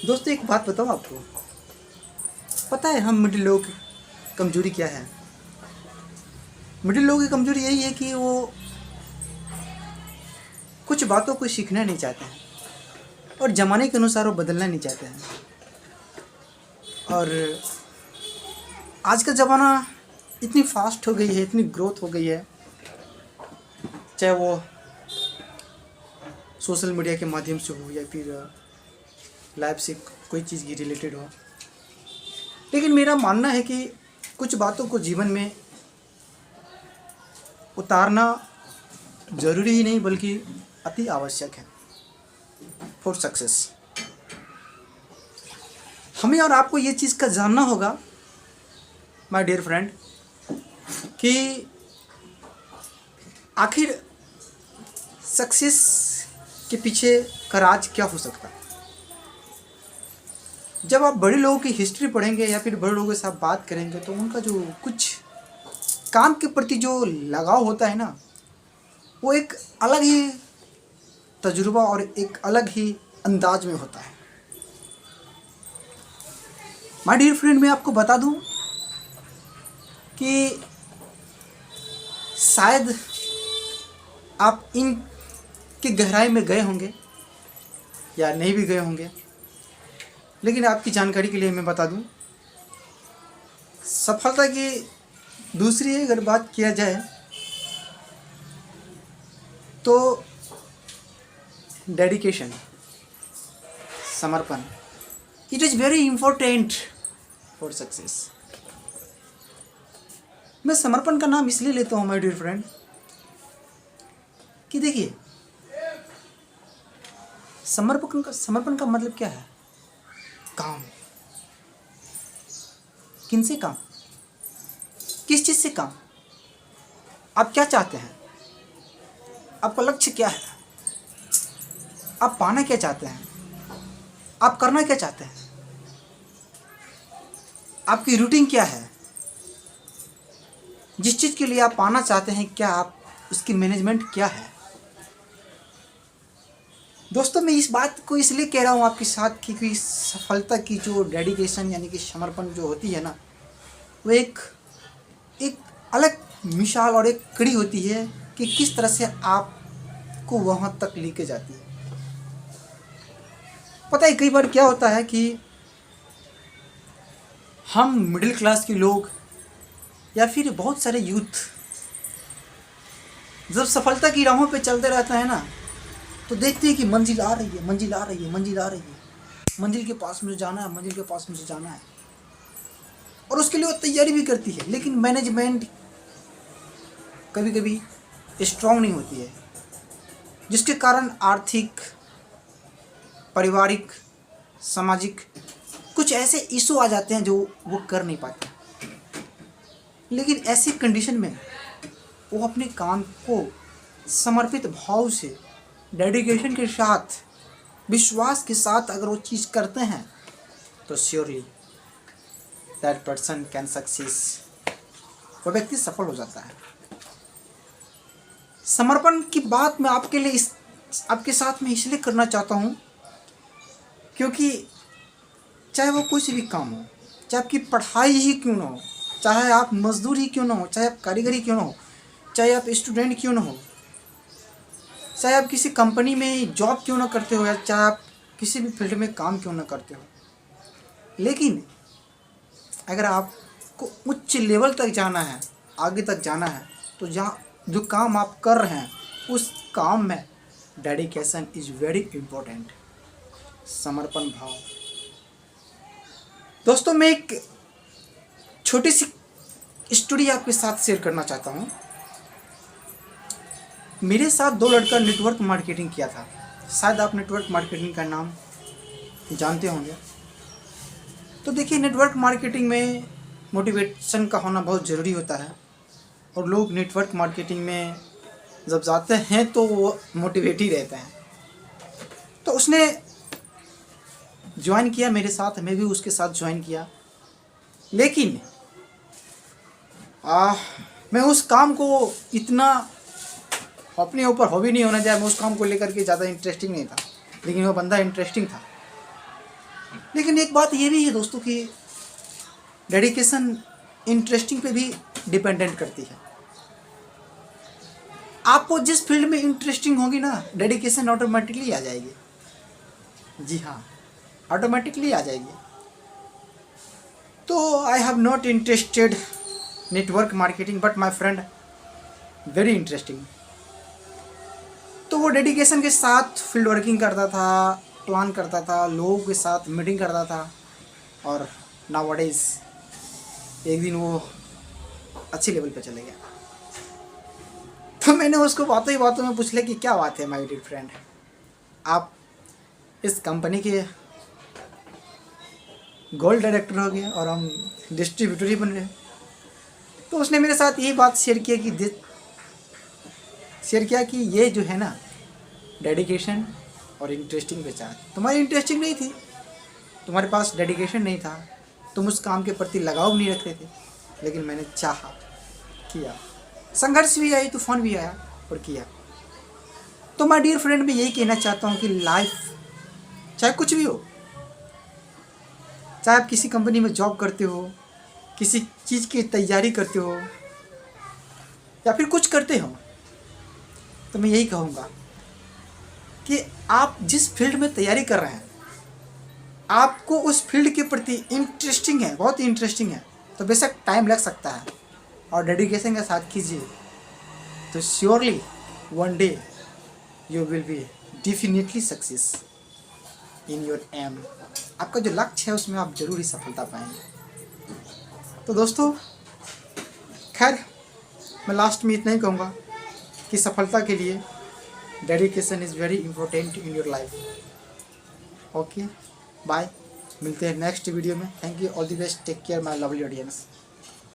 दोस्तों एक बात बताऊँ आपको, पता है हम मिडिल लोगों की कमजोरी क्या है? मिडिल लोगों की कमजोरी यही है कि वो कुछ बातों को सीखना नहीं चाहते हैं और ज़माने के अनुसार वो बदलना नहीं चाहते हैं। और आज का ज़माना इतनी फास्ट हो गई है, इतनी ग्रोथ हो गई है, चाहे वो सोशल मीडिया के माध्यम से हो या फिर लाइफ से कोई चीज़ की रिलेटेड हो। लेकिन मेरा मानना है कि कुछ बातों को जीवन में उतारना ज़रूरी ही नहीं बल्कि अति आवश्यक है फॉर सक्सेस। हमें और आपको ये चीज़ का जानना होगा माय डियर फ्रेंड कि आखिर सक्सेस के पीछे का राज क्या हो सकता है। जब आप बड़े लोगों की हिस्ट्री पढ़ेंगे या फिर बड़े लोगों के साथ बात करेंगे तो उनका जो कुछ काम के प्रति जो लगाव होता है ना, वो एक अलग ही तजुर्बा और एक अलग ही अंदाज में होता है। माय डियर फ्रेंड, मैं आपको बता दूं कि शायद आप इन की गहराई में गए होंगे या नहीं भी गए होंगे, लेकिन आपकी जानकारी के लिए मैं बता दूं, सफलता की दूसरी अगर बात किया जाए तो डेडिकेशन, समर्पण, it is very important for success. मैं समर्पण का नाम इसलिए लेता हूँ माय डियर फ्रेंड कि देखिए, समर्पण का मतलब क्या है? काम। किन से काम? किस चीज़ से काम? आप क्या चाहते हैं? आपका लक्ष्य क्या है? आप पाना क्या चाहते हैं? आप करना क्या चाहते हैं? आपकी रूटीन क्या है? जिस चीज़ के लिए आप पाना चाहते हैं, क्या आप उसकी मैनेजमेंट क्या है? दोस्तों, मैं इस बात को इसलिए कह रहा हूँ आपके साथ क्योंकि सफलता की जो डेडिकेशन यानी कि समर्पण जो होती है ना, वो एक अलग मिसाल और एक कड़ी होती है कि किस तरह से आपको वहाँ तक लेके जाती है। पता है कई बार क्या होता है कि हम मिडिल क्लास के लोग या फिर बहुत सारे यूथ जब सफलता की राहों पे चलते रहता है ना, तो देखते हैं कि मंजिल आ रही है, मंजिल आ रही है, मंजिल आ रही है, मंजिल के पास मुझे जाना है, मंजिल के पास मुझे जाना है, और उसके लिए वो तैयारी भी करती है। लेकिन मैनेजमेंट कभी कभी स्ट्रांग नहीं होती है, जिसके कारण आर्थिक, पारिवारिक, सामाजिक कुछ ऐसे इशू आ जाते हैं जो वो कर नहीं पाते। लेकिन ऐसी कंडीशन में वो अपने काम को समर्पित भाव से, डेडिकेशन के साथ, विश्वास के साथ अगर वो चीज़ करते हैं तो surely that person can success. वो व्यक्ति सफल हो जाता है। समर्पण की बात मैं आपके लिए आपके साथ में इसलिए करना चाहता हूँ क्योंकि चाहे वो कोई सी भी काम हो, चाहे आपकी पढ़ाई ही क्यों ना हो, चाहे आप मजदूर ही क्यों ना हो, चाहे आप कारीगरी क्यों ना हो, चाहे आप स्टूडेंट क्यों ना हो, चाहे आप किसी कंपनी में जॉब क्यों ना करते हो, या चाहे आप किसी भी फील्ड में काम क्यों ना करते हो, लेकिन अगर आपको उच्च लेवल तक जाना है, आगे तक जाना है, तो जहाँ जो काम आप कर रहे हैं उस काम में डेडिकेशन इज़ वेरी इम्पोर्टेंट। समर्पण भाव। दोस्तों, मैं एक छोटी सी स्टोरी आपके साथ शेयर करना चाहता हूँ। मेरे साथ दो लड़का नेटवर्क मार्केटिंग किया था। शायद आप नेटवर्क मार्केटिंग का नाम जानते होंगे। तो देखिए, नेटवर्क मार्केटिंग में मोटिवेशन का होना बहुत ज़रूरी होता है, और लोग नेटवर्क मार्केटिंग में जब जाते हैं तो वो मोटिवेट ही रहते हैं। तो उसने ज्वाइन किया मेरे साथ, मैं भी उसके साथ ज्वाइन किया। लेकिन मैं उस काम को इतना अपने ऊपर हॉबी नहीं होना चाहिए, मैं उस काम को लेकर के ज़्यादा इंटरेस्टिंग नहीं था, लेकिन वो बंदा इंटरेस्टिंग था। लेकिन एक बात ये भी है दोस्तों कि डेडिकेशन इंटरेस्टिंग पे भी डिपेंडेंट करती है। आपको जिस फील्ड में इंटरेस्टिंग होगी ना, डेडिकेशन ऑटोमेटिकली आ जाएगी। जी हाँ, ऑटोमेटिकली आ जाएगी। तो I have not interested network marketing but my friend very interesting. तो वो डेडिकेशन के साथ फील्ड वर्किंग करता था, प्लान करता था, लोगों के साथ मीटिंग करता था, और नाउअडेज एक दिन वो अच्छी लेवल पे चले गया। तो मैंने उसको बातों ही बातों में पूछ लिया कि क्या बात है माय डियर फ्रेंड, आप इस कंपनी के गोल्ड डायरेक्टर हो गए और हम डिस्ट्रीब्यूटर ही बन रहे। तो उसने मेरे साथ यही बात शेयर किया कि ये जो है ना, डेडिकेशन और इंटरेस्टिंग पे चाह, तुम्हारी इंटरेस्टिंग नहीं थी, तुम्हारे पास डेडिकेशन नहीं था, तुम उस काम के प्रति लगाव नहीं रखते थे, लेकिन मैंने चाहा, किया, संघर्ष भी आई, तूफान भी आया और किया। तो माय डियर फ्रेंड, मैं यही कहना चाहता हूँ कि लाइफ चाहे कुछ भी हो, चाहे आप किसी कंपनी में जॉब करते हो, किसी चीज़ की तैयारी करते हो, या फिर कुछ करते हो, तो मैं यही कहूँगा कि आप जिस फील्ड में तैयारी कर रहे हैं, आपको उस फील्ड के प्रति इंटरेस्टिंग है, बहुत ही इंटरेस्टिंग है, तो बेशक टाइम लग सकता है और डेडिकेशन के साथ कीजिए, तो surely one day you will be definitely success in your aim. आपका जो लक्ष्य है उसमें आप जरूर ही सफलता पाएंगे। तो दोस्तों, खैर मैं लास्ट में इतना ही कहूँगा कि सफलता के लिए dedication is very important in your life. Okay, bye, मिलते हैं नेक्स्ट वीडियो में। Thank you, all the best, take care my lovely audience.